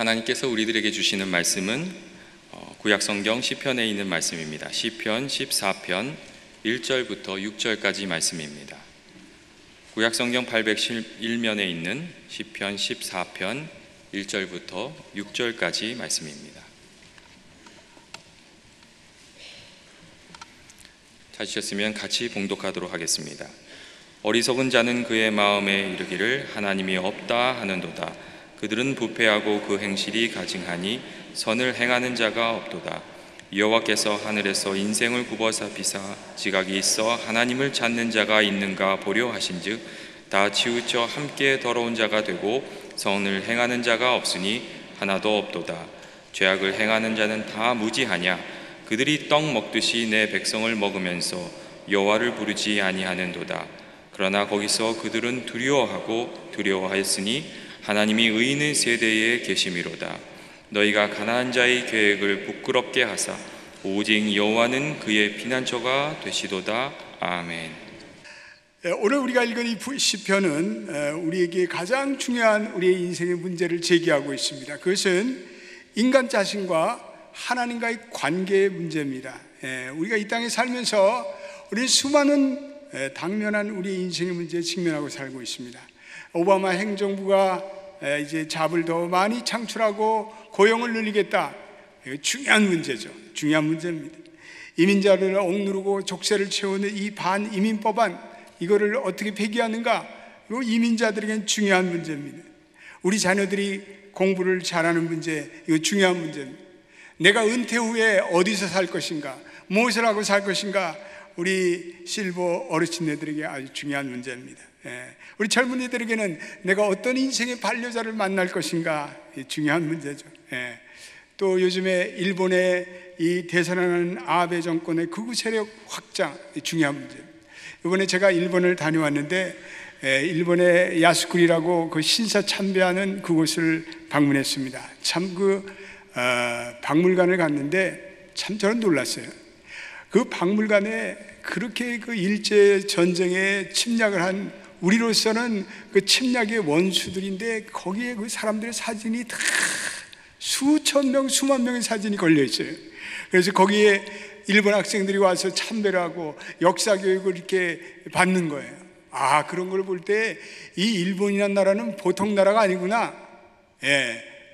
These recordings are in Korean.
하나님께서 우리들에게 주시는 말씀은 구약성경 시편에 있는 말씀입니다. 시편 14편 1절부터 6절까지 말씀입니다. 구약성경 811면에 있는 시편 14편 1절부터 6절까지 말씀입니다. 찾으셨으면 같이 봉독하도록 하겠습니다. 어리석은 자는 그의 마음에 이르기를 하나님이 없다 하는도다. 그들은 부패하고 그 행실이 가증하니 선을 행하는 자가 없도다. 여호와께서 하늘에서 인생을 굽어서 비사 지각이 있어 하나님을 찾는 자가 있는가 보려 하신즉 다 치우쳐 함께 더러운 자가 되고 선을 행하는 자가 없으니 하나도 없도다. 죄악을 행하는 자는 다 무지하냐. 그들이 떡 먹듯이 내 백성을 먹으면서 여호와를 부르지 아니하는도다. 그러나 거기서 그들은 두려워하였으니 하나님이 의인의 세대에 계심이로다. 너희가 가난한 자의 계획을 부끄럽게 하사 오직 여호와는 그의 피난처가 되시도다. 아멘. 오늘 우리가 읽은 이 시편은 우리에게 가장 중요한 우리의 인생의 문제를 제기하고 있습니다. 그것은 인간 자신과 하나님과의 관계의 문제입니다. 우리가 이 땅에 살면서 우리는 수많은 당면한 우리의 인생의 문제에 직면하고 살고 있습니다. 오바마 행정부가 이제 잡을 더 많이 창출하고 고용을 늘리겠다. 이거 중요한 문제죠. 중요한 문제입니다. 이민자를 억누르고 족쇄를 채우는 이 반이민 법안, 이거를 어떻게 폐기하는가? 이거 이민자들에게는 중요한 문제입니다. 우리 자녀들이 공부를 잘하는 문제, 이거 중요한 문제입니다. 내가 은퇴 후에 어디서 살 것인가? 무엇을 하고 살 것인가? 우리 실버 어르신네들에게 아주 중요한 문제입니다. 우리 젊은이들에게는 내가 어떤 인생의 반려자를 만날 것인가? 중요한 문제죠. 또 요즘에 일본의 이 대선하는 아베 정권의 극우 세력 확장, 중요한 문제입니다. 이번에 제가 일본을 다녀왔는데 일본의 야스쿠리라고 그 신사 참배하는 그곳을 방문했습니다. 참 박물관을 갔는데 참 저는 놀랐어요. 그 박물관에 그렇게 그 일제 전쟁에 침략을 한 우리로서는 그 침략의 원수들인데 거기에 그 사람들의 사진이 다 수천 명, 수만 명의 사진이 걸려 있어요. 그래서 거기에 일본 학생들이 와서 참배를 하고 역사 교육을 이렇게 받는 거예요. 아, 그런 걸 볼 때 이 일본이라는 나라는 보통 나라가 아니구나.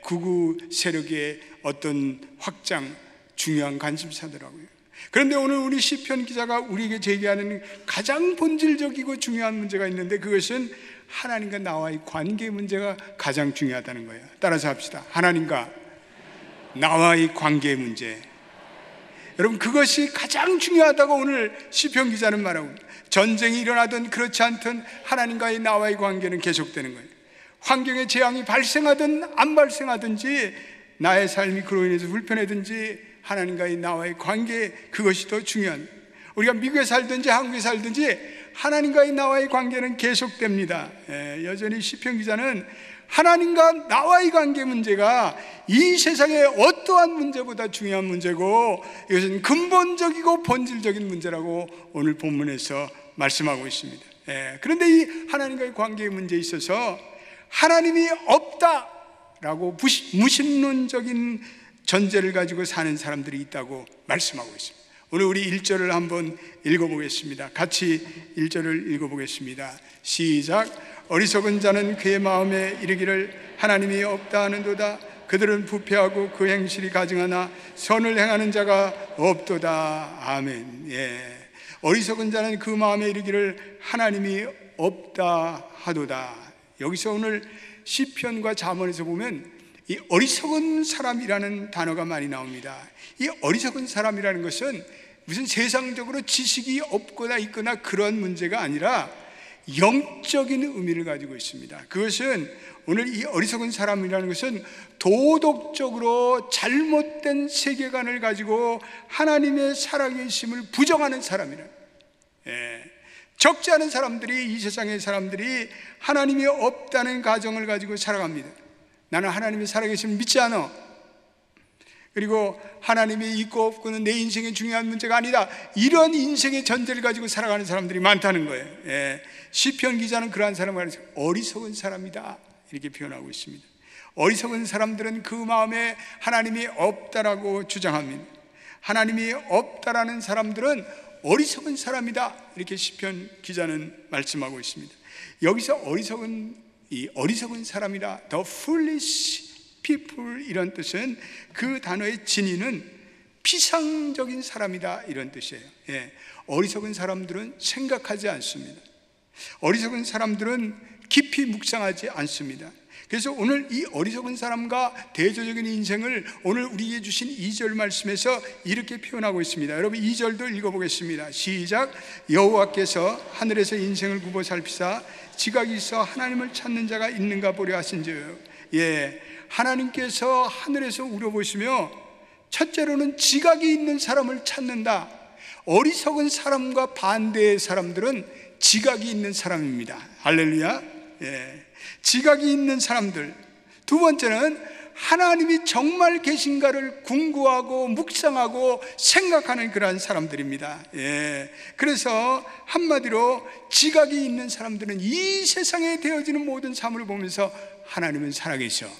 극우 세력의 어떤 확장, 중요한 관심사더라고요. 그런데 오늘 우리 시편 기자가 우리에게 제기하는 가장 본질적이고 중요한 문제가 있는데 그것은 하나님과 나와의 관계 문제가 가장 중요하다는 거예요. 따라서 합시다. 하나님과 나와의 관계 문제. 여러분, 그것이 가장 중요하다고 오늘 시편 기자는 말하고 있습니다. 전쟁이 일어나든 그렇지 않든 하나님과의 나와의 관계는 계속되는 거예요. 환경의 재앙이 발생하든 안 발생하든지 나의 삶이 그로 인해서 불편하든지 하나님과의 나와의 관계, 그것이 더 중요한, 우리가 미국에 살든지 한국에 살든지 하나님과의 나와의 관계는 계속됩니다. 여전히 시편 기자는 하나님과 나와의 관계 문제가 이 세상의 어떠한 문제보다 중요한 문제고 이것은 근본적이고 본질적인 문제라고 오늘 본문에서 말씀하고 있습니다. 그런데 이 하나님과의 관계의 문제에 있어서 하나님이 없다라고 무신론적인 전제를 가지고 사는 사람들이 있다고 말씀하고 있습니다. 오늘 우리 1절을 한번 읽어보겠습니다. 같이 1절을 읽어보겠습니다. 시작. 어리석은 자는 그의 마음에 이르기를 하나님이 없다 하는도다. 그들은 부패하고 그 행실이 가증하나 선을 행하는 자가 없도다. 아멘. 어리석은 자는 그 마음에 이르기를 하나님이 없다 하도다. 여기서 오늘 시편과 잠언에서 보면 이 어리석은 사람이라는 단어가 많이 나옵니다. 이 어리석은 사람이라는 것은 무슨 세상적으로 지식이 없거나 있거나 그런 문제가 아니라 영적인 의미를 가지고 있습니다. 그것은 오늘 이 어리석은 사람이라는 것은 도덕적으로 잘못된 세계관을 가지고 하나님의 살아계심을 부정하는 사람이라. 적지 않은 사람들이, 이 세상의 사람들이 하나님이 없다는 가정을 가지고 살아갑니다. 나는 하나님의 살아계심을 믿지 않아. 그리고 하나님이 있고 없고는 내 인생의 중요한 문제가 아니다. 이런 인생의 전제를 가지고 살아가는 사람들이 많다는 거예요. 시편 기자는 그러한 사람을 어리석은 사람이다 이렇게 표현하고 있습니다. 어리석은 사람들은 그 마음에 하나님이 없다라고 주장합니다. 하나님이 없다라는 사람들은 어리석은 사람이다, 이렇게 시편 기자는 말씀하고 있습니다. 여기서 어리석은 사람이라, the foolish people, 이런 뜻은, 그 단어의 진의는 피상적인 사람이다, 이런 뜻이에요. 어리석은 사람들은 생각하지 않습니다. 어리석은 사람들은 깊이 묵상하지 않습니다. 그래서 오늘 이 어리석은 사람과 대조적인 인생을 오늘 우리에게 주신 2절 말씀에서 이렇게 표현하고 있습니다. 여러분 2절도 읽어보겠습니다. 시작. 여호와께서 하늘에서 인생을 굽어 살피사 지각이 있어 하나님을 찾는 자가 있는가 보려 하신즉, 하나님께서 하늘에서 우려보시며 첫째로는 지각이 있는 사람을 찾는다. 어리석은 사람과 반대의 사람들은 지각이 있는 사람입니다. 할렐루야. 지각이 있는 사람들. 두 번째는 하나님이 정말 계신가를 궁구하고 묵상하고 생각하는 그러한 사람들입니다. 그래서 한마디로 지각이 있는 사람들은 이 세상에 되어지는 모든 삶을 보면서 하나님은 살아계셔,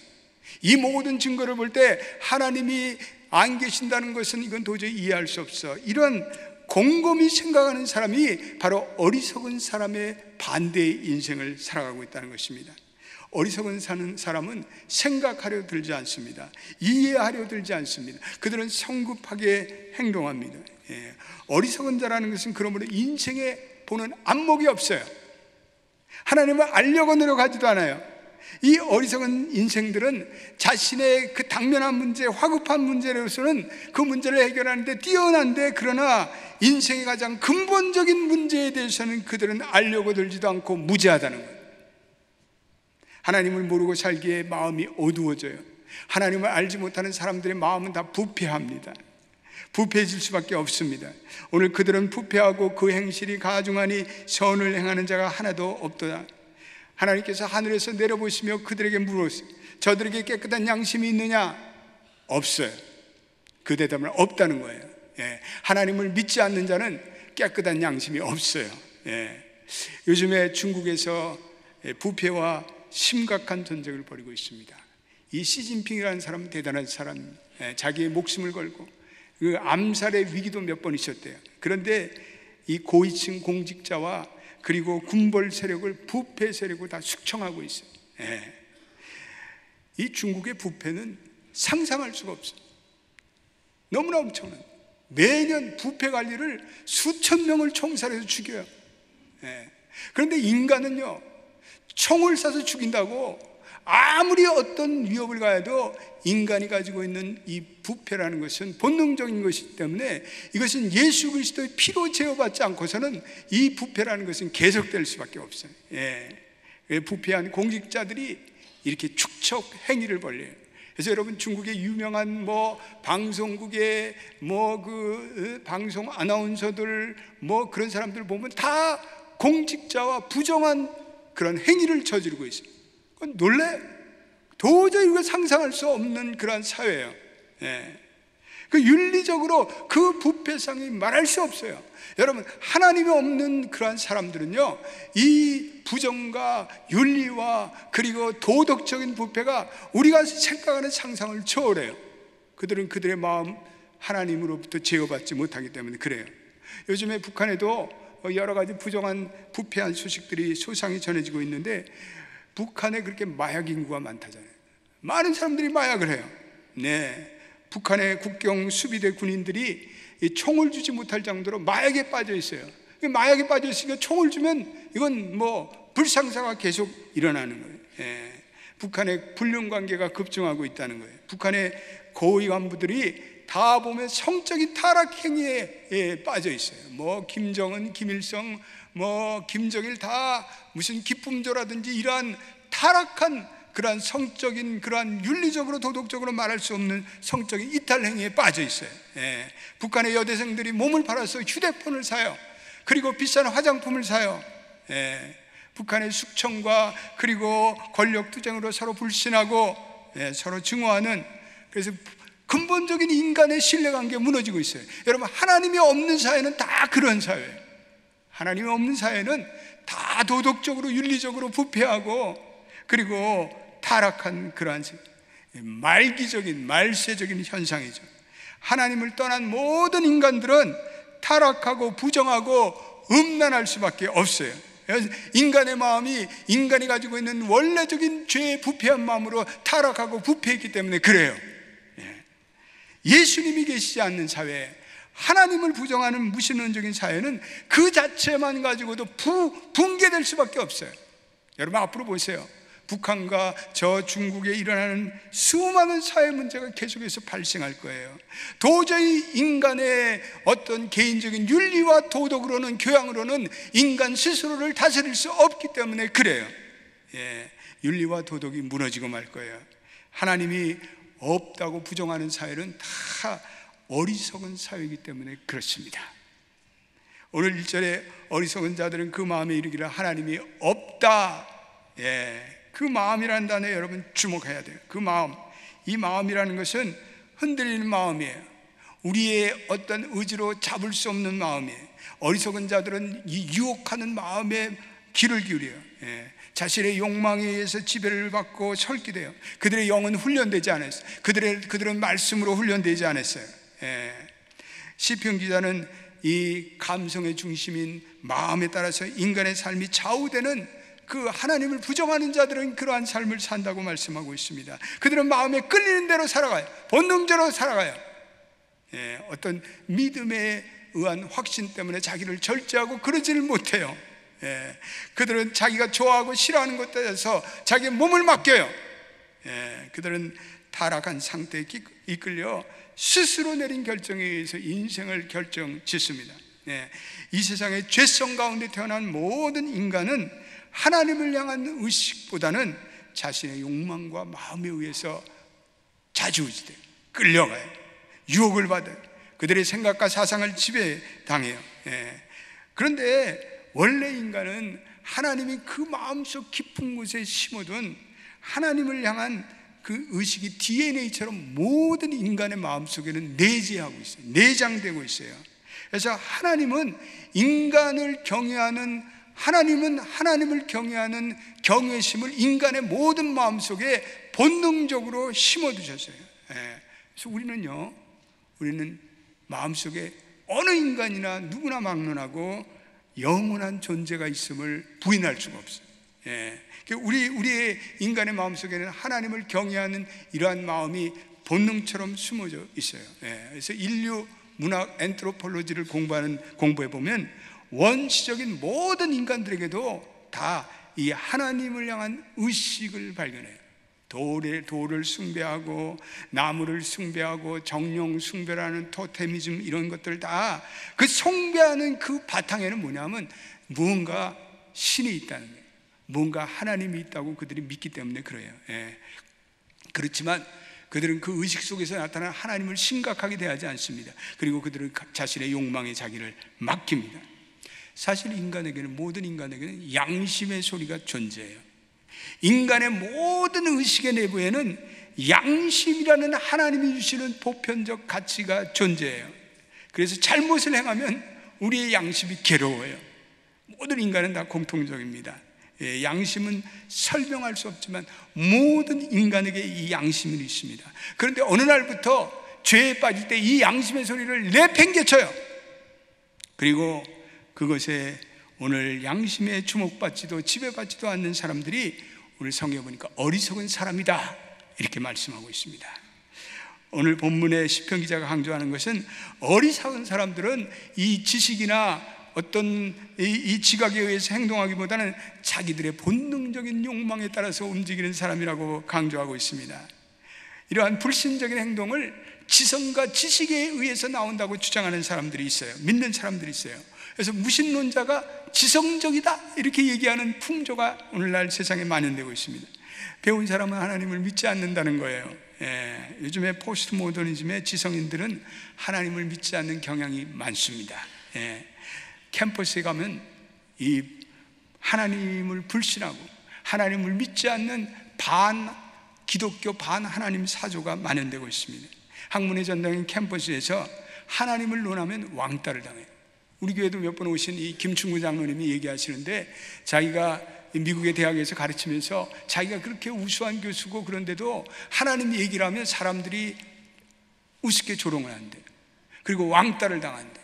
이 모든 증거를 볼 때 하나님이 안 계신다는 것은 이건 도저히 이해할 수 없어, 이런 곰곰이 생각하는 사람이 바로 어리석은 사람의 반대의 인생을 살아가고 있다는 것입니다. 어리석은 사는 사람은 생각하려 들지 않습니다. 이해하려 들지 않습니다. 그들은 성급하게 행동합니다. 어리석은 자라는 것은 그러므로 인생에 보는 안목이 없어요. 하나님을 알려고 노력하지도 않아요. 이 어리석은 인생들은 자신의 그 당면한 문제, 화급한 문제로서는 그 문제를 해결하는데 뛰어난데, 그러나 인생의 가장 근본적인 문제에 대해서는 그들은 알려고 들지도 않고 무지하다는 거예요. 하나님을 모르고 살기에 마음이 어두워져요. 하나님을 알지 못하는 사람들의 마음은 다 부패합니다. 부패해질 수밖에 없습니다. 오늘 그들은 부패하고 그 행실이 가중하니 선을 행하는 자가 하나도 없도다. 하나님께서 하늘에서 내려보시며 그들에게 물었어요. 저들에게 깨끗한 양심이 있느냐? 없어요. 그 대답은 없다는 거예요. 하나님을 믿지 않는 자는 깨끗한 양심이 없어요. 요즘에 중국에서 부패와 심각한 전쟁을 벌이고 있습니다. 이 시진핑이라는 사람은 대단한 사람, 자기의 목숨을 걸고 그 암살의 위기도 몇 번 있었대요. 그런데 이 고위층 공직자와 그리고 군벌 세력을, 부패 세력을 다 숙청하고 있어요. 이 중국의 부패는 상상할 수가 없어요. 너무나 엄청난, 매년 부패 관리를 수천 명을 총살해서 죽여요. 그런데 인간은요, 총을 쏴서 죽인다고 아무리 어떤 위협을 가해도 인간이 가지고 있는 이 부패라는 것은 본능적인 것이기 때문에 이것은 예수 그리스도의 피로 제어받지 않고서는 이 부패라는 것은 계속될 수밖에 없어요. 부패한 공직자들이 이렇게 축척 행위를 벌여요. 그래서 여러분 중국의 유명한 방송국의 방송 아나운서들 그런 사람들 보면 다 공직자와 부정한 그런 행위를 저지르고 있어요. 그건 놀래, 도저히 이거 상상할 수 없는 그런 사회예요. 그 윤리적으로 그 부패상이 말할 수 없어요. 여러분 하나님이 없는 그러한 사람들은요, 이 부정과 윤리와 그리고 도덕적인 부패가 우리가 생각하는 상상을 초월해요. 그들은 그들의 마음 하나님으로부터 제어받지 못하기 때문에 그래요. 요즘에 북한에도 여러 가지 부정한 부패한 소식들이 소상히 전해지고 있는데, 북한에 그렇게 마약 인구가 많다잖아요. 많은 사람들이 마약을 해요. 북한의 국경 수비대 군인들이 총을 주지 못할 정도로 마약에 빠져 있어요. 마약에 빠져 있으니까 총을 주면 이건 불상사가 계속 일어나는 거예요. 북한의 불륜 관계가 급증하고 있다는 거예요. 북한의 고위 간부들이 다 보면 성적인 타락 행위에 빠져 있어요. 김정은, 김일성, 김정일 다 무슨 기쁨조라든지 이러한 타락한 그러한 성적인, 그러한 윤리적으로 도덕적으로 말할 수 없는 성적인 이탈 행위에 빠져 있어요. 북한의 여대생들이 몸을 팔아서 휴대폰을 사요. 그리고 비싼 화장품을 사요. 북한의 숙청과 그리고 권력 투쟁으로 서로 불신하고 서로 증오하는, 그래서 근본적인 인간의 신뢰관계가 무너지고 있어요. 여러분 하나님이 없는 사회는 다 그런 사회예요. 하나님이 없는 사회는 다 도덕적으로 윤리적으로 부패하고 그리고 타락한 그러한 말기적인 말세적인 현상이죠. 하나님을 떠난 모든 인간들은 타락하고 부정하고 음란할 수밖에 없어요. 인간의 마음이 인간이 가지고 있는 원래적인 죄의 부패한 마음으로 타락하고 부패했기 때문에 그래요. 예수님이 계시지 않는 사회, 하나님을 부정하는 무신론적인 사회는 그 자체만 가지고도 붕괴될 수밖에 없어요. 여러분 앞으로 보세요. 북한과 저 중국에 일어나는 수많은 사회 문제가 계속해서 발생할 거예요. 도저히 인간의 어떤 개인적인 윤리와 도덕으로는, 교양으로는 인간 스스로를 다스릴 수 없기 때문에 그래요. 윤리와 도덕이 무너지고 말 거예요. 하나님이 없다고 부정하는 사회는 다 어리석은 사회이기 때문에 그렇습니다. 오늘 1절에 어리석은 자들은 그 마음에 이르기를 하나님이 없다. 그 마음이라는 단어에 여러분 주목해야 돼요. 그 마음, 이 마음이라는 것은 흔들리는 마음이에요. 우리의 어떤 의지로 잡을 수 없는 마음이에요. 어리석은 자들은 이 유혹하는 마음에 귀를 기울여요. 자신의 욕망에 의해서 지배를 받고 설기돼요. 그들의 영은 훈련되지 않았어요. 그들은 말씀으로 훈련되지 않았어요. 시편 기자는 이 감성의 중심인 마음에 따라서 인간의 삶이 좌우되는 그 하나님을 부정하는 자들은 그러한 삶을 산다고 말씀하고 있습니다. 그들은 마음에 끌리는 대로 살아가요. 본능대로 살아가요. 어떤 믿음에 의한 확신 때문에 자기를 절제하고 그러지를 못해요. 그들은 자기가 좋아하고 싫어하는 것에 대해서 자기의 몸을 맡겨요. 그들은 타락한 상태에 이끌려 스스로 내린 결정에 의해서 인생을 결정짓습니다. 이 세상의 죄성 가운데 태어난 모든 인간은 하나님을 향한 의식보다는 자신의 욕망과 마음에 의해서 좌지우지돼요. 끌려가요. 유혹을 받아요. 그들의 생각과 사상을 지배당해요. 그런데 원래 인간은 하나님이 그 마음속 깊은 곳에 심어둔 하나님을 향한 그 의식이 DNA처럼 모든 인간의 마음속에는 내재하고 있어요. 내장되고 있어요. 그래서 하나님은 인간을 경외하는, 하나님은 하나님을 경외하는 경외심을 인간의 모든 마음속에 본능적으로 심어두셨어요. 그래서 우리는 마음속에 어느 인간이나 누구나 막론하고 영원한 존재가 있음을 부인할 수가 없어요. 우리의 인간의 마음속에는 하나님을 경외하는 이러한 마음이 본능처럼 숨어져 있어요. 그래서 인류 문학 엔트로폴로지를 공부해 보면 원시적인 모든 인간들에게도 다 이 하나님을 향한 의식을 발견해요. 돌을 숭배하고 나무를 숭배하고 정령 숭배라는 토테미즘, 이런 것들 다 그 숭배하는 그 바탕에는 뭐냐면 무언가 신이 있다는 거예요. 뭔가 하나님이 있다고 그들이 믿기 때문에 그래요. 그렇지만 그들은 그 의식 속에서 나타난 하나님을 심각하게 대하지 않습니다. 그리고 그들은 자신의 욕망에 자기를 맡깁니다. 사실 모든 인간에게는 양심의 소리가 존재해요. 인간의 모든 의식의 내부에는 양심이라는 하나님이 주시는 보편적 가치가 존재해요. 그래서 잘못을 행하면 우리의 양심이 괴로워요. 모든 인간은 다 공통적입니다. 양심은 설명할 수 없지만 모든 인간에게 이 양심은 있습니다. 그런데 어느 날부터 죄에 빠질 때 이 양심의 소리를 내팽개쳐요. 그리고 그것에 오늘 양심에 주목받지도 지배받지도 않는 사람들이 오늘 성경에 보니까 어리석은 사람이다, 이렇게 말씀하고 있습니다. 오늘 본문의 시편 기자가 강조하는 것은 어리석은 사람들은 이 지식이나 어떤 이 지각에 의해서 행동하기보다는 자기들의 본능적인 욕망에 따라서 움직이는 사람이라고 강조하고 있습니다. 이러한 불신적인 행동을 지성과 지식에 의해서 나온다고 주장하는 사람들이 있어요. 믿는 사람들이 있어요. 그래서 무신론자가 지성적이다 이렇게 얘기하는 풍조가 오늘날 세상에 만연되고 있습니다. 배운 사람은 하나님을 믿지 않는다는 거예요. 요즘에 포스트 모더니즘의 지성인들은 하나님을 믿지 않는 경향이 많습니다. 캠퍼스에 가면 이 하나님을 불신하고 하나님을 믿지 않는 반 기독교 반 하나님 사조가 만연되고 있습니다. 학문의 전당인 캠퍼스에서 하나님을 논하면 왕따를 당해요. 우리 교회도 몇 번 오신 이 김충구 장로님이 얘기하시는데 자기가 미국의 대학에서 가르치면서 자기가 그렇게 우수한 교수고 그런데도 하나님 얘기를 하면 사람들이 우습게 조롱을 한대. 그리고 왕따를 당한대.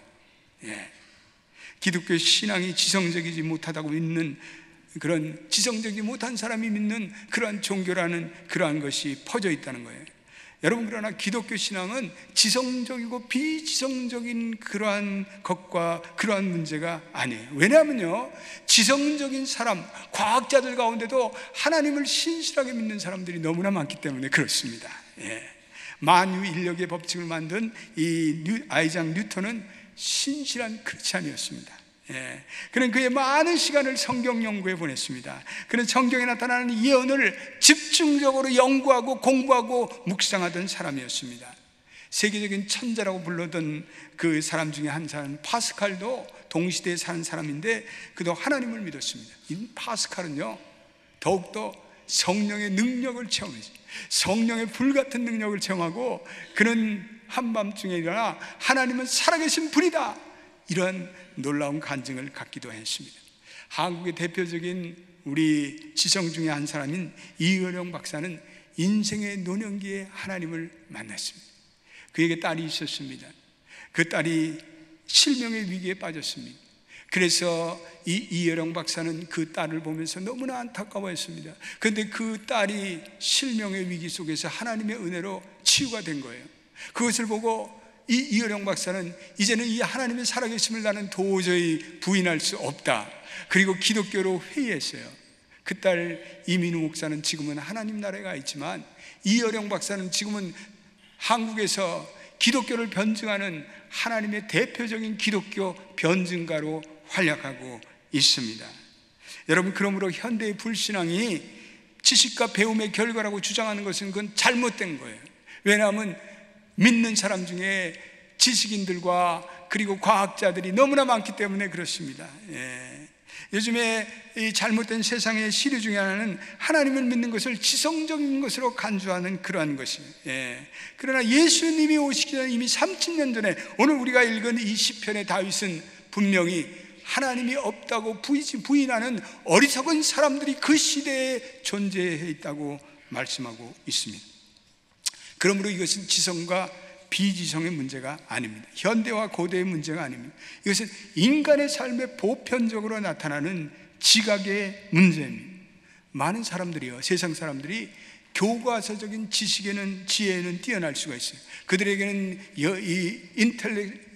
기독교 신앙이 지성적이지 못하다고 믿는, 그런 지성적이지 못한 사람이 믿는 그러한 종교라는 그러한 것이 퍼져 있다는 거예요. 여러분, 그러나 기독교 신앙은 지성적이고 비지성적인 그러한 것과 그러한 문제가 아니에요. 왜냐하면요, 지성적인 사람, 과학자들 가운데도 하나님을 신실하게 믿는 사람들이 너무나 많기 때문에 그렇습니다. 만유 인력의 법칙을 만든 이 아이작 뉴턴은 신실한 크리스찬이었습니다. 그는 그의 많은 시간을 성경 연구에 보냈습니다. 그는 성경에 나타나는 예언을 집중적으로 연구하고 공부하고 묵상하던 사람이었습니다. 세계적인 천재라고 불러던 그 사람 중에 한 사람 파스칼도 동시대에 사는 사람인데 그도 하나님을 믿었습니다. 이 파스칼은요, 더욱더 성령의 능력을 체험했어요. 성령의 불같은 능력을 체험하고 그는 한밤중에 일어나 하나님은 살아계신 분이다, 이러한 놀라운 간증을 갖기도 했습니다. 한국의 대표적인 우리 지성 중에 한 사람인 이은영 박사는 인생의 노년기에 하나님을 만났습니다. 그에게 딸이 있었습니다. 그 딸이 실명의 위기에 빠졌습니다. 그래서 이혜령 박사는 그 딸을 보면서 너무나 안타까워했습니다. 그런데 그 딸이 실명의 위기 속에서 하나님의 은혜로 치유가 된 거예요. 그것을 보고 이혜령 박사는 이제는 이 하나님의 살아계심을 나는 도저히 부인할 수 없다. 그리고 기독교로 회의했어요. 그 딸 이민우 목사는 지금은 하나님 나라에 가 있지만 이혜령 박사는 지금은 한국에서 기독교를 변증하는 하나님의 대표적인 기독교 변증가로 활약하고 있습니다. 여러분, 그러므로 현대의 불신앙이 지식과 배움의 결과라고 주장하는 것은 그건 잘못된 거예요. 왜냐하면 믿는 사람 중에 지식인들과 그리고 과학자들이 너무나 많기 때문에 그렇습니다. 요즘에 이 잘못된 세상의 시류 중에 하나는 하나님을 믿는 것을 지성적인 것으로 간주하는 그러한 것이에요. 그러나 예수님이 오시기 전에 이미 30년 전에 오늘 우리가 읽은 이 시편의 다윗은 분명히 하나님이 없다고 부인하는 어리석은 사람들이 그 시대에 존재해 있다고 말씀하고 있습니다. 그러므로 이것은 지성과 비지성의 문제가 아닙니다. 현대와 고대의 문제가 아닙니다. 이것은 인간의 삶에 보편적으로 나타나는 지각의 문제입니다. 많은 사람들이요, 세상 사람들이 교과서적인 지식에는, 지혜에는 뛰어날 수가 있어요. 그들에게는 이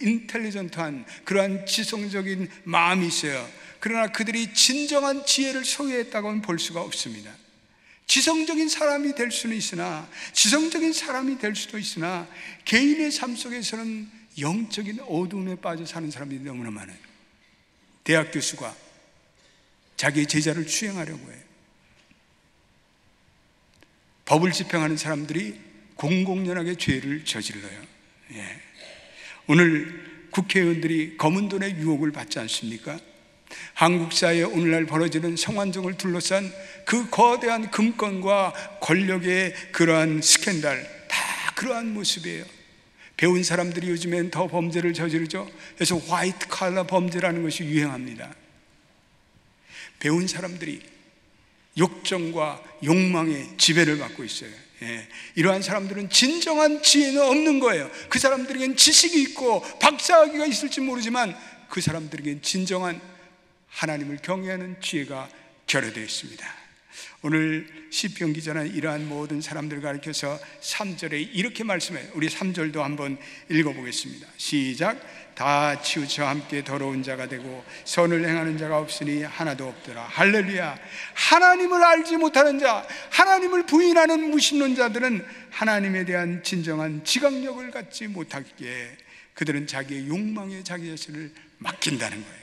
인텔리전트한 그러한 지성적인 마음이 있어요. 그러나 그들이 진정한 지혜를 소유했다고는 볼 수가 없습니다. 지성적인 사람이 될 수는 있으나, 지성적인 사람이 될 수도 있으나 개인의 삶 속에서는 영적인 어두움에 빠져 사는 사람들이 너무나 많아요. 대학 교수가 자기의 제자를 추행하려고 해요. 법을 집행하는 사람들이 공공연하게 죄를 저질러요. 오늘 국회의원들이 검은 돈의 유혹을 받지 않습니까? 한국 사회에 오늘날 벌어지는 성완종을 둘러싼 그 거대한 금권과 권력의 그러한 스캔들, 다 그러한 모습이에요. 배운 사람들이 요즘엔 더 범죄를 저지르죠. 그래서 화이트 칼라 범죄라는 것이 유행합니다. 배운 사람들이 욕정과 욕망의 지배를 받고 있어요. 이러한 사람들은 진정한 지혜는 없는 거예요. 그 사람들에겐 지식이 있고 박사학위가 있을지 모르지만 그 사람들에겐 진정한 하나님을 경외하는 지혜가 결여되어 있습니다. 오늘 시편 기자는 이러한 모든 사람들을 가리켜서 3절에 이렇게 말씀해요. 우리 3절도 한번 읽어보겠습니다. 시작. 다 치우쳐 함께 더러운 자가 되고 선을 행하는 자가 없으니 하나도 없더라. 할렐루야. 하나님을 알지 못하는 자, 하나님을 부인하는 무신론자들은 하나님에 대한 진정한 지각력을 갖지 못하기에 그들은 자기의 욕망에 자기 자신을 맡긴다는 거예요.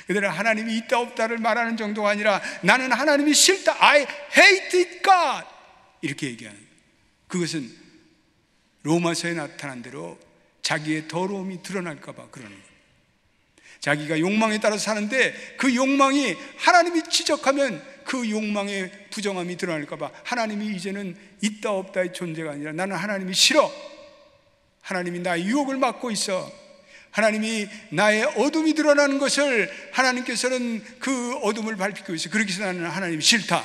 그들은 하나님이 있다 없다를 말하는 정도가 아니라 나는 하나님이 싫다, I hate it God, 이렇게 얘기하는 거예요. 그것은 로마서에 나타난 대로 자기의 더러움이 드러날까 봐 그러는 거예요. 자기가 욕망에 따라 사는데 그 욕망이 하나님이 지적하면 그 욕망의 부정함이 드러날까 봐 하나님이 이제는 있다 없다의 존재가 아니라 나는 하나님이 싫어, 하나님이 나의 유혹을 막고 있어, 하나님이 나의 어둠이 드러나는 것을 하나님께서는 그 어둠을 밝히고 있어요. 그렇게 해서 나는 하나님이 싫다.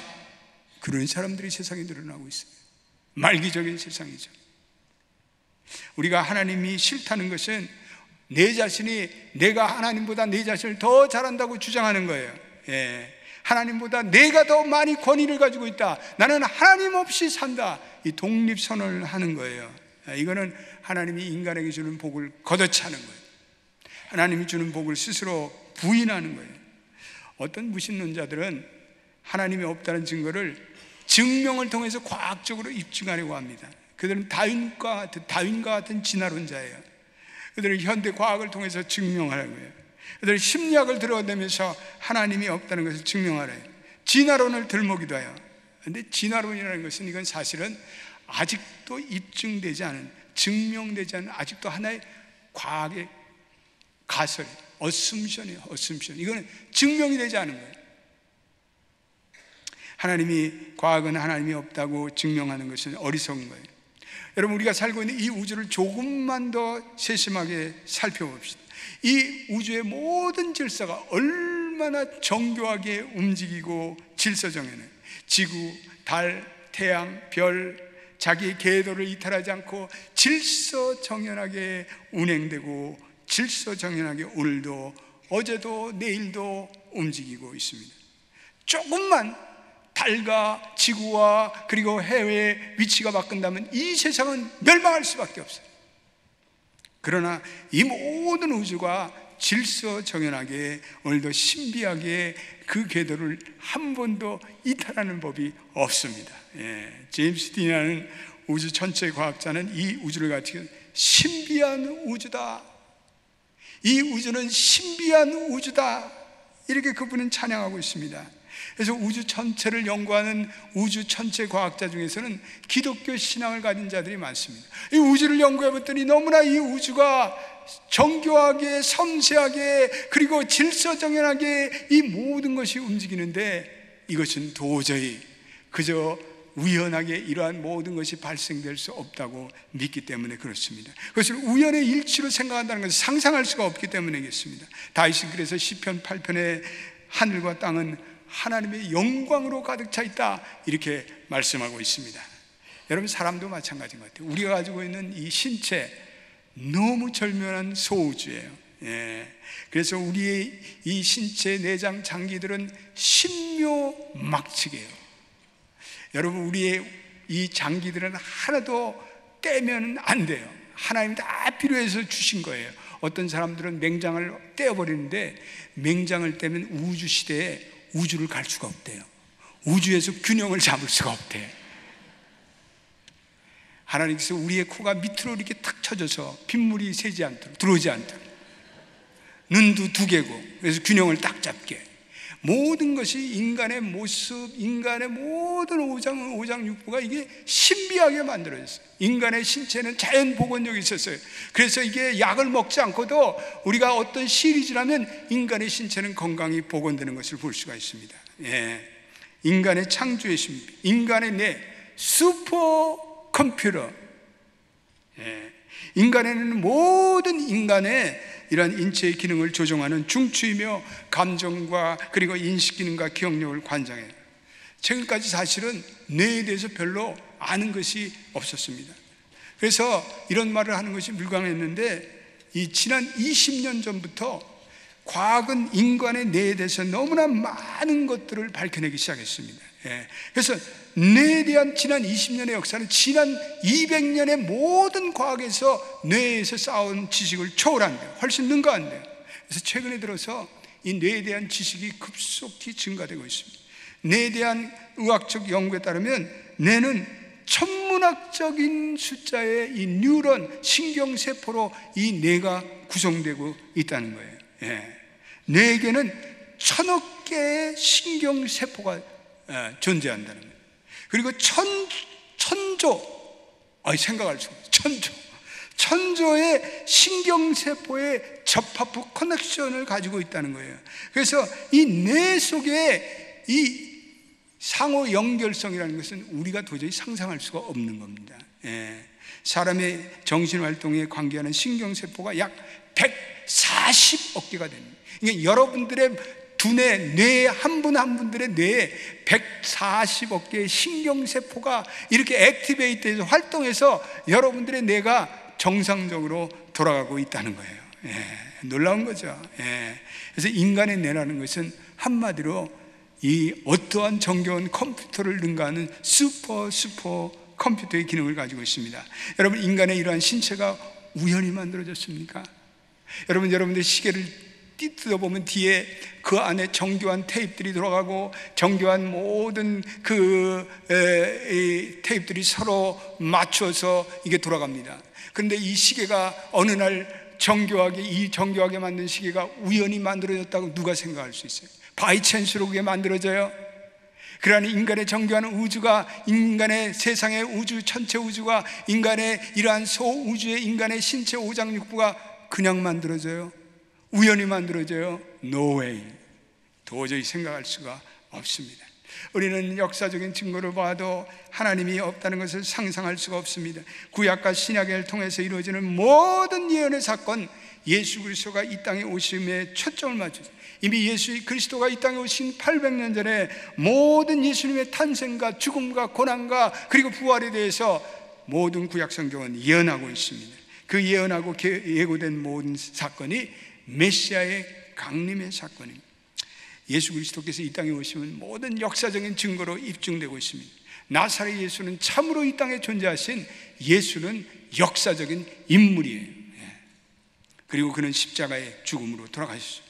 그런 사람들이 세상에 늘어나고 있어요. 말기적인 세상이죠. 우리가 하나님이 싫다는 것은 내 자신이 내가 하나님보다 내 자신을 더 잘한다고 주장하는 거예요. 하나님보다 내가 더 많이 권위를 가지고 있다. 나는 하나님 없이 산다. 이 독립선언을 하는 거예요. 이거는 하나님이 인간에게 주는 복을 걷어차는 거예요. 하나님이 주는 복을 스스로 부인하는 거예요. 어떤 무신론자들은 하나님이 없다는 증거를 증명을 통해서 과학적으로 입증하려고 합니다. 그들은 다윈과 같은 진화론자예요. 그들은 현대 과학을 통해서 증명하려고 해요. 그들은 심리학을 들어내면서 하나님이 없다는 것을 증명하래요. 진화론을 들먹이도 해요. 그런데 진화론이라는 것은 이건 사실은 아직도 입증되지 않은, 증명되지 않은 아직도 하나의 과학의 가설, 어썸션이에요. 어썸션. 이거는 증명이 되지 않은 거예요. 과학은 하나님이 없다고 증명하는 것은 어리석은 거예요. 여러분, 우리가 살고 있는 이 우주를 조금만 더 세심하게 살펴봅시다. 이 우주의 모든 질서가 얼마나 정교하게 움직이고 질서 정해는, 지구, 달, 태양, 별, 자기 궤도를 이탈하지 않고 질서 정연하게 운행되고 질서 정연하게 오늘도 어제도 내일도 움직이고 있습니다. 조금만 달과 지구와 그리고 해외의 위치가 바꾼다면 이 세상은 멸망할 수밖에 없어요. 그러나 이 모든 우주가 질서 정연하게 오늘도 신비하게 그 궤도를 한 번도 이탈하는 법이 없습니다. 제임스 딘이라는 우주 전체 과학자는 이 우주를 가지고 신비한 우주다, 이 우주는 신비한 우주다, 이렇게 그분은 찬양하고 있습니다. 그래서 우주 전체를 연구하는 우주 전체 과학자 중에서는 기독교 신앙을 가진 자들이 많습니다. 이 우주를 연구해 봤더니 너무나 이 우주가 정교하게, 섬세하게, 그리고 질서정연하게 이 모든 것이 움직이는데 이것은 도저히 그저 우연하게 이러한 모든 것이 발생될 수 없다고 믿기 때문에 그렇습니다. 그것을 우연의 일치로 생각한다는 것은 상상할 수가 없기 때문이겠습니다. 다윗은 그래서 시편 8편에 하늘과 땅은 하나님의 영광으로 가득 차 있다, 이렇게 말씀하고 있습니다. 여러분, 사람도 마찬가지인 것 같아요. 우리가 가지고 있는 이 신체 너무 절묘한 소우주예요. 그래서 우리의 이 신체 내장 장기들은 신묘막측이에요. 여러분, 우리의 이 장기들은 하나도 떼면 안 돼요. 하나님이 다 필요해서 주신 거예요. 어떤 사람들은 맹장을 떼어버리는데 맹장을 떼면 우주 시대에 우주를 갈 수가 없대요. 우주에서 균형을 잡을 수가 없대요. 하나님께서 우리의 코가 밑으로 이렇게 탁 쳐져서 빗물이 새지 않도록, 들어오지 않도록, 눈도 두 개고, 그래서 균형을 딱 잡게. 모든 것이 인간의 모습, 인간의 모든 오장육부가 이게 신비하게 만들어졌어요. 인간의 신체는 자연 복원력이 있었어요. 그래서 이게 약을 먹지 않고도 우리가 어떤 시일이 지나면 인간의 신체는 건강히 복원되는 것을 볼 수가 있습니다. 인간의 창조의 신비, 인간의 뇌, 슈퍼 컴퓨터. 인간에는 모든 인간의 이러한 인체의 기능을 조정하는 중추이며 감정과 그리고 인식 기능과 기억력을 관장해요. 최근까지 사실은 뇌에 대해서 별로 아는 것이 없었습니다. 그래서 이런 말을 하는 것이 불가능했는데 이 지난 20년 전부터 과학은 인간의 뇌에 대해서 너무나 많은 것들을 밝혀내기 시작했습니다. 그래서 뇌에 대한 지난 20년의 역사는 지난 200년의 모든 과학에서 뇌에서 쌓아온 지식을 초월한대요. 훨씬 능가한대요. 그래서 최근에 들어서 이 뇌에 대한 지식이 급속히 증가되고 있습니다. 뇌에 대한 의학적 연구에 따르면 뇌는 천문학적인 숫자의 이 뉴런, 신경세포로 이 뇌가 구성되고 있다는 거예요. 뇌에게는 1000억 개의 신경세포가 존재한다는 거예요. 그리고 생각할 수 없어요. 천조의 신경세포의 접합부 커넥션을 가지고 있다는 거예요. 그래서 이 뇌 속에 이 상호 연결성이라는 것은 우리가 도저히 상상할 수가 없는 겁니다. 사람의 정신활동에 관계하는 신경세포가 약 140어깨가 됩니다. 이게 여러분들의 두뇌, 뇌 한 분 한 분들의 뇌에 140어개의 신경세포가 이렇게 액티베이트해서 활동해서 여러분들의 뇌가 정상적으로 돌아가고 있다는 거예요. 놀라운 거죠. 그래서 인간의 뇌라는 것은 한마디로 이 어떠한 정교한 컴퓨터를 능가하는 슈퍼 컴퓨터의 기능을 가지고 있습니다. 여러분, 인간의 이러한 신체가 우연히 만들어졌습니까? 여러분들 시계를 뜯어보면 뒤에 그 안에 정교한 테이프들이 들어가고 정교한 모든 이 테이프들이 서로 맞춰서 이게 돌아갑니다. 그런데 이 시계가 어느 날 정교하게 만든 시계가 우연히 만들어졌다고 누가 생각할 수 있어요? 바이 찬스로 그게 만들어져요? 그러니 인간의 정교한 우주가, 인간의 세상의 우주, 전체 우주가 인간의 이러한 소우주의 인간의 신체 오장육부가 그냥 만들어져요? 우연히 만들어져요? No way. 도저히 생각할 수가 없습니다. 우리는 역사적인 증거를 봐도 하나님이 없다는 것을 상상할 수가 없습니다. 구약과 신약을 통해서 이루어지는 모든 예언의 사건, 예수 그리스도가 이 땅에 오심에 초점을 맞추죠. 이미 예수 그리스도가 이 땅에 오신 800년 전에 모든 예수님의 탄생과 죽음과 고난과 그리고 부활에 대해서 모든 구약 성경은 예언하고 있습니다. 그 예언하고 예고된 모든 사건이 메시아의 강림의 사건입니다. 예수 그리스도께서 이 땅에 오시면 모든 역사적인 증거로 입증되고 있습니다. 나사렛 예수는 참으로 이 땅에 존재하신 예수는 역사적인 인물이에요. 그리고 그는 십자가의 죽음으로 돌아가셨어요.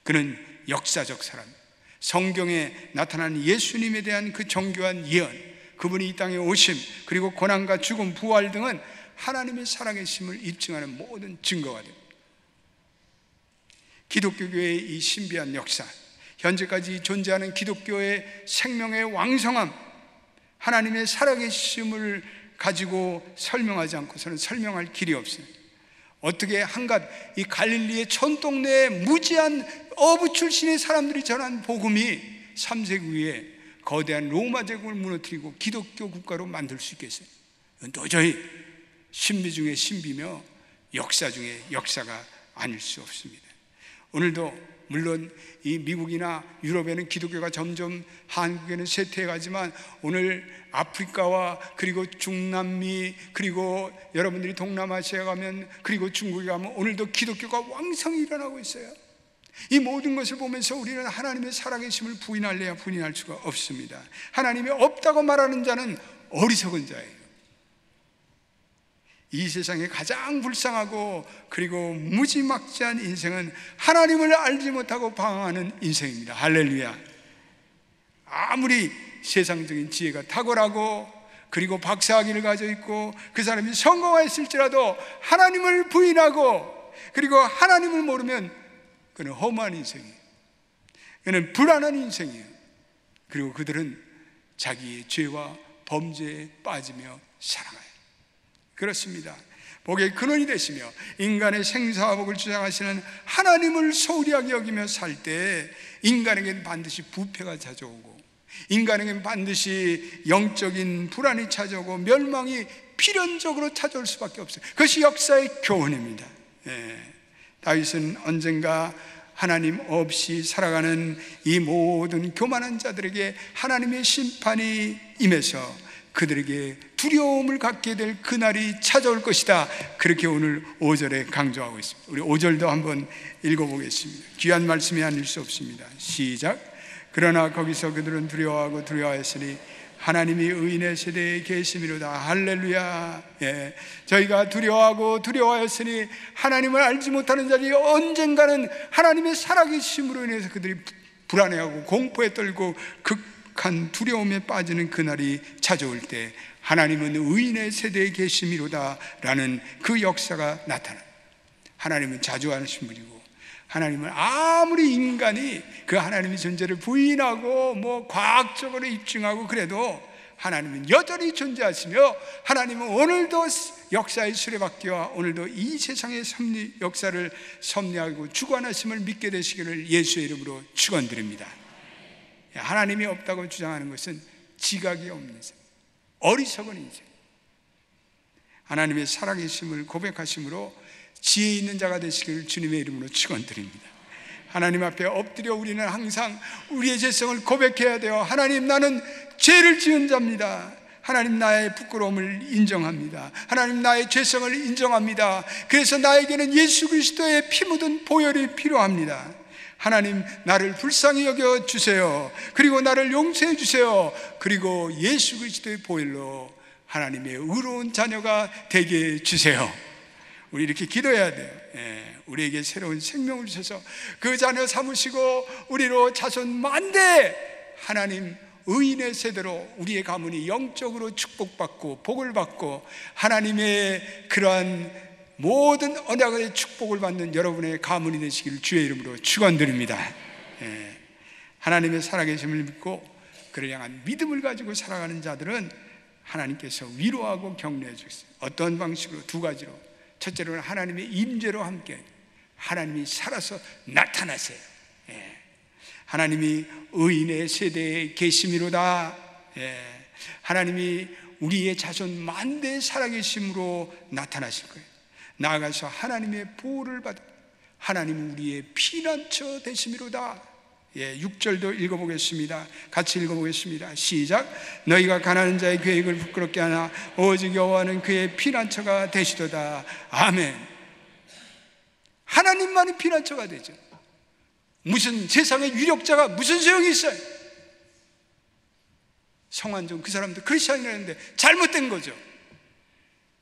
그는 역사적 사람, 성경에 나타난 예수님에 대한 그 정교한 예언, 그분이 이 땅에 오심, 그리고 고난과 죽음, 부활 등은 하나님의 살아계심을 입증하는 모든 증거가 됩니다. 기독교교의 이 신비한 역사, 현재까지 존재하는 기독교의 생명의 왕성함, 하나님의 살아계심을 가지고 설명하지 않고서는 설명할 길이 없어요. 어떻게 한갓 이 갈릴리의 촌동네에 무지한 어부 출신의 사람들이 전한 복음이 3세기 후에 거대한 로마 제국을 무너뜨리고 기독교 국가로 만들 수 있겠어요? 이건 도저히 신비 중에 신비며 역사 중에 역사가 아닐 수 없습니다. 오늘도 물론 이 미국이나 유럽에는 기독교가 점점 한국에는 쇠퇴해가지만 오늘 아프리카와 그리고 중남미 그리고 여러분들이 동남아시아에 가면 그리고 중국에 가면 오늘도 기독교가 왕성히 일어나고 있어요. 이 모든 것을 보면서 우리는 하나님의 살아계심을 부인할래야 부인할 수가 없습니다. 하나님이 없다고 말하는 자는 어리석은 자예요. 이 세상에 가장 불쌍하고 그리고 무지막지한 인생은 하나님을 알지 못하고 방황하는 인생입니다. 할렐루야. 아무리 세상적인 지혜가 탁월하고 그리고 박사학위를 가지고 있고 그 사람이 성공했을지라도 하나님을 부인하고 그리고 하나님을 모르면 그는 허무한 인생이에요. 그는 불안한 인생이에요. 그리고 그들은 자기의 죄와 범죄에 빠지며 살아가요. 그렇습니다. 복의 근원이 되시며 인간의 생사화복을 주장하시는 하나님을 소홀히 여기며 살 때 인간에게는 반드시 부패가 찾아오고 인간에게는 반드시 영적인 불안이 찾아오고 멸망이 필연적으로 찾아올 수밖에 없어요. 그것이 역사의 교훈입니다. 다윗은 언젠가 하나님 없이 살아가는 이 모든 교만한 자들에게 하나님의 심판이 임해서 그들에게 두려움을 갖게 될 그날이 찾아올 것이다. 그렇게 오늘 5절에 강조하고 있습니다. 우리 5절도 한번 읽어보겠습니다. 귀한 말씀이 아닐 수 없습니다. 시작. 그러나 거기서 그들은 두려워하였으니 하나님이 의인의 세대에 계심이로다. 할렐루야. 저희가 두려워하였으니 하나님을 알지 못하는 자들이 언젠가는 하나님의 살아계심으로 인해서 그들이 불안해하고 공포에 떨고 극한 두려움에 빠지는 그날이 찾아올 때 하나님은 의인의 세대에 계심이로다 라는 그 역사가 나타납니다. 하나님은 자주하신 분이고 하나님은 아무리 인간이 그 하나님의 존재를 부인하고 과학적으로 입증하고 그래도 하나님은 여전히 존재하시며 하나님은 오늘도 역사의 수레바퀴와 오늘도 이 세상의 역사를 섭리하고 주관하심을 믿게 되시기를 예수의 이름으로 축원드립니다. 하나님이 없다고 주장하는 것은 지각이 없는 인생, 어리석은 인생. 하나님의 살아계심을 고백하심으로 지혜 있는 자가 되시길 주님의 이름으로 축원드립니다. 하나님 앞에 엎드려 우리는 항상 우리의 죄성을 고백해야 돼요. 하나님, 나는 죄를 지은 자입니다. 하나님, 나의 부끄러움을 인정합니다. 하나님, 나의 죄성을 인정합니다. 그래서 나에게는 예수 그리스도의 피 묻은 보혈이 필요합니다. 하나님, 나를 불쌍히 여겨 주세요. 그리고 나를 용서해 주세요. 그리고 예수 그리스도의 보혈로 하나님의 의로운 자녀가 되게 해 주세요. 우리 이렇게 기도해야 돼요. 우리에게 새로운 생명을 주셔서 그 자녀 삼으시고 우리로 자손 만대 하나님 의인의 세대로 우리의 가문이 영적으로 축복받고 복을 받고 하나님의 그러한 모든 언약의 축복을 받는 여러분의 가문이 되시기를 주의 이름으로 축원드립니다. 하나님의 살아계심을 믿고 그를 향한 믿음을 가지고 살아가는 자들은 하나님께서 위로하고 격려해 주겠어요. 어떤 방식으로? 두 가지로. 첫째로는 하나님의 임재로 함께 하나님이 살아서 나타나세요. 하나님이 의인의 세대에 계심이로다. 하나님이 우리의 자손 만대에 살아계심으로 나타나실 거예요. 나아가서 하나님의 보호를 받아 하나님 우리의 피난처 되심이로다. 6절도 읽어보겠습니다. 같이 읽어보겠습니다. 시작. 너희가 가난한 자의 계획을 부끄럽게 하나 오직 여호와는 그의 피난처가 되시도다. 아멘. 하나님만이 피난처가 되죠. 무슨 세상의 유력자가 무슨 소용이 있어요? 성환종 그 사람도 크리스천이라는데 잘못된 거죠.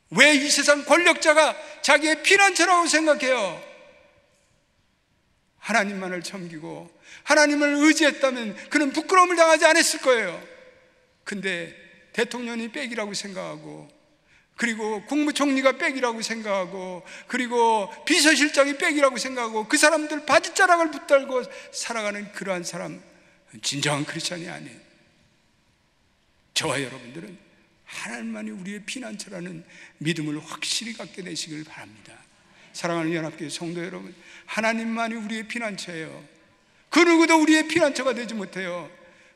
왜 이 세상 권력자가 자기의 피난처라고 생각해요? 하나님만을 섬기고 하나님을 의지했다면 그는 부끄러움을 당하지 않았을 거예요. 근데 대통령이 빽이라고 생각하고, 그리고 국무총리가 빽이라고 생각하고, 그리고 비서실장이 빽이라고 생각하고, 그 사람들 바지자락을 붙들고 살아가는 그러한 사람, 진정한 크리스천이 아니에요. 저와 여러분들은 하나님만이 우리의 피난처라는 믿음을 확실히 갖게 되시길 바랍니다. 사랑하는 연합교회 성도 여러분, 하나님만이 우리의 피난처예요. 그 누구도 우리의 피난처가 되지 못해요.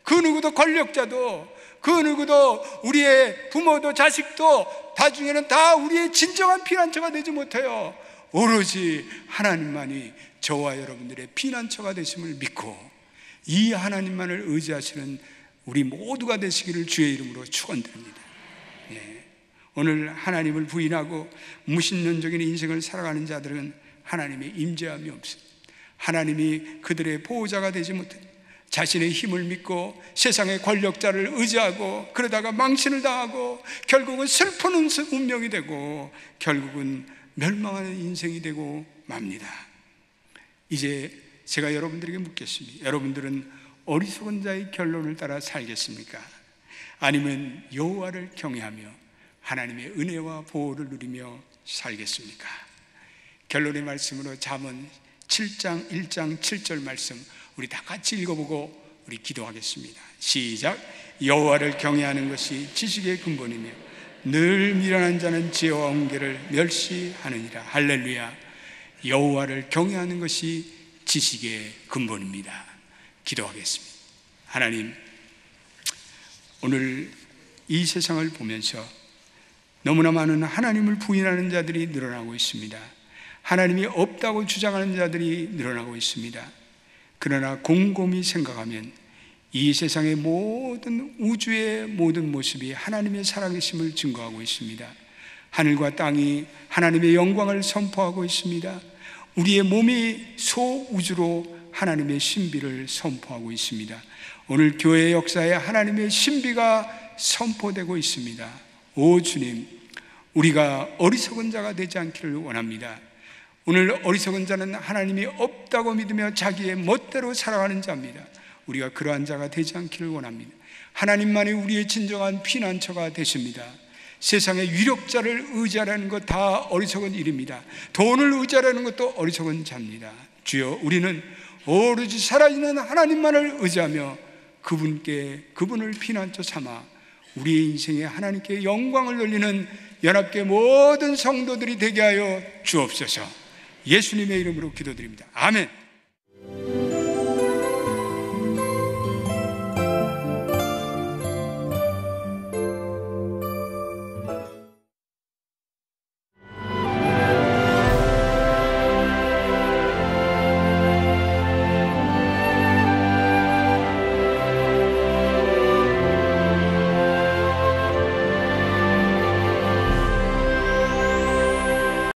그 누구도 권력자도, 그 누구도 우리의 부모도 자식도 나중에는 다 우리의 진정한 피난처가 되지 못해요. 오로지 하나님만이 저와 여러분들의 피난처가 되심을 믿고 이 하나님만을 의지하시는 우리 모두가 되시기를 주의 이름으로 축원드립니다. 오늘 하나님을 부인하고 무신론적인 인생을 살아가는 자들은 하나님의 임재함이 없어요. 하나님이 그들의 보호자가 되지 못해 자신의 힘을 믿고 세상의 권력자를 의지하고 그러다가 망신을 당하고 결국은 슬프는 운명이 되고 결국은 멸망하는 인생이 되고 맙니다. 이제 제가 여러분들에게 묻겠습니다. 여러분들은 어리석은 자의 결론을 따라 살겠습니까? 아니면 여호와를 경외하며 하나님의 은혜와 보호를 누리며 살겠습니까? 결론의 말씀으로 잠언 7장 1장 7절 말씀 우리 다 같이 읽어보고 우리 기도하겠습니다. 시작. 여호와를 경외하는 것이 지식의 근본이며 늘 미련한 자는 지혜와 온계를 멸시하느니라. 할렐루야. 여호와를 경외하는 것이 지식의 근본입니다. 기도하겠습니다. 하나님, 오늘 이 세상을 보면서 너무나 많은 하나님을 부인하는 자들이 늘어나고 있습니다. 하나님이 없다고 주장하는 자들이 늘어나고 있습니다. 그러나 곰곰이 생각하면 이 세상의 모든 우주의 모든 모습이 하나님의 살아계심을 증거하고 있습니다. 하늘과 땅이 하나님의 영광을 선포하고 있습니다. 우리의 몸이 소우주로 하나님의 신비를 선포하고 있습니다. 오늘 교회의 역사에 하나님의 신비가 선포되고 있습니다. 오 주님, 우리가 어리석은 자가 되지 않기를 원합니다. 오늘 어리석은 자는 하나님이 없다고 믿으며 자기의 멋대로 살아가는 자입니다. 우리가 그러한 자가 되지 않기를 원합니다. 하나님만이 우리의 진정한 피난처가 되십니다. 세상의 유력자를 의지하라는 것 다 어리석은 일입니다. 돈을 의지하라는 것도 어리석은 자입니다. 주여, 우리는 오로지 살아있는 하나님만을 의지하며 그분을 피난처 삼아 우리의 인생에 하나님께 영광을 돌리는 연합교회 모든 성도들이 되게 하여 주옵소서. 예수님의 이름으로 기도드립니다. 아멘.